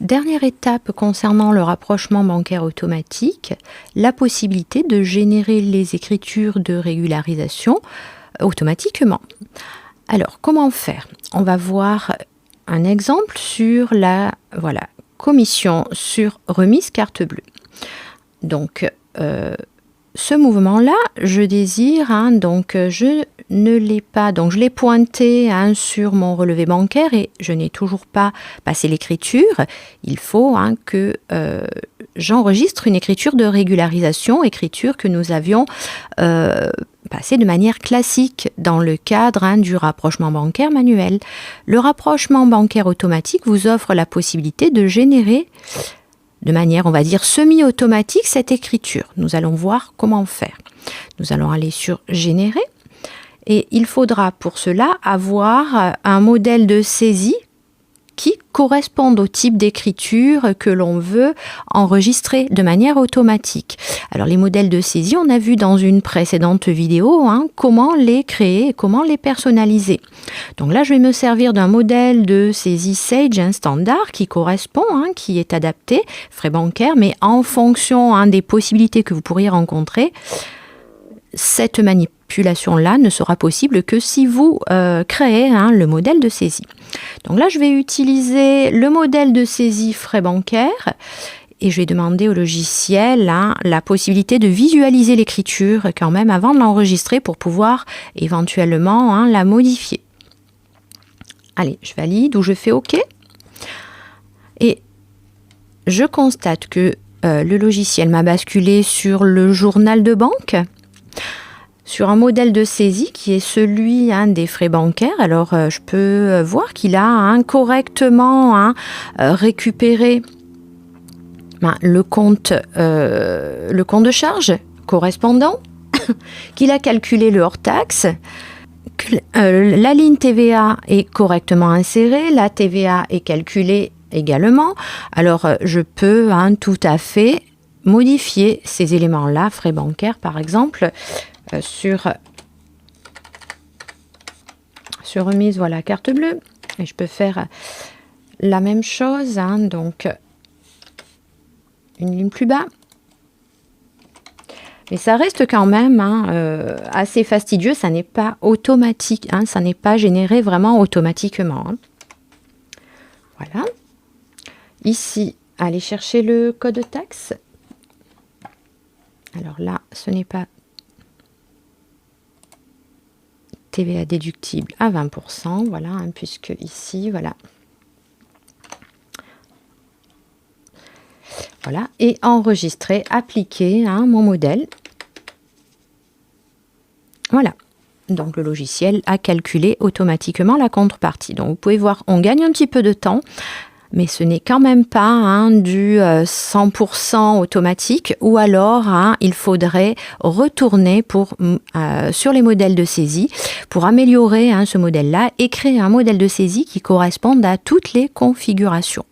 Dernière étape concernant le rapprochement bancaire automatique, la possibilité de générer les écritures de régularisation automatiquement. Alors, comment faire? On va voir un exemple sur la commission sur remise carte bleue. Donc, ce mouvement-là, je désire, je ne l'ai pas, donc je l'ai pointé sur mon relevé bancaire et je n'ai toujours pas passé l'écriture. Il faut que j'enregistre une écriture de régularisation, écriture que nous avions passée de manière classique dans le cadre du rapprochement bancaire manuel. Le rapprochement bancaire automatique vous offre la possibilité de générer de manière, on va dire, semi-automatique cette écriture. Nous allons voir comment faire. Nous allons aller sur « Générer » et il faudra pour cela avoir un modèle de saisie qui corresponde au type d'écriture que l'on veut enregistrer de manière automatique. Alors les modèles de saisie, on a vu dans une précédente vidéo comment les créer et comment les personnaliser. Donc là, je vais me servir d'un modèle de saisie Sage standard qui correspond, qui est adapté, frais bancaires, mais en fonction des possibilités que vous pourriez rencontrer, cette manipulation-là ne sera possible que si vous créez le modèle de saisie. Donc là, je vais utiliser le modèle de saisie frais bancaires et je vais demander au logiciel la possibilité de visualiser l'écriture quand même avant de l'enregistrer pour pouvoir éventuellement la modifier. Allez, je valide ou je fais OK. Et je constate que le logiciel m'a basculé sur le journal de banque, sur un modèle de saisie qui est celui des frais bancaires. Alors, je peux voir qu'il a correctement récupéré le compte de charge correspondant, qu'il a calculé le hors-taxe, que la ligne TVA est correctement insérée, la TVA est calculée également. Alors, je peux tout à fait modifier ces éléments-là, frais bancaires par exemple, sur remise, carte bleue. Et je peux faire la même chose, donc une ligne plus bas. Mais ça reste quand même assez fastidieux, ça n'est pas automatique, ça n'est pas généré vraiment automatiquement. Voilà. Ici, allez chercher le code taxe. Alors là, ce n'est pas TVA déductible à 20%, puisque ici, voilà, et enregistrer, appliquer mon modèle. Voilà, donc le logiciel a calculé automatiquement la contrepartie. Donc vous pouvez voir, on gagne un petit peu de temps, mais ce n'est quand même pas du 100% automatique, ou alors il faudrait retourner sur les modèles de saisie pour améliorer ce modèle-là et créer un modèle de saisie qui corresponde à toutes les configurations.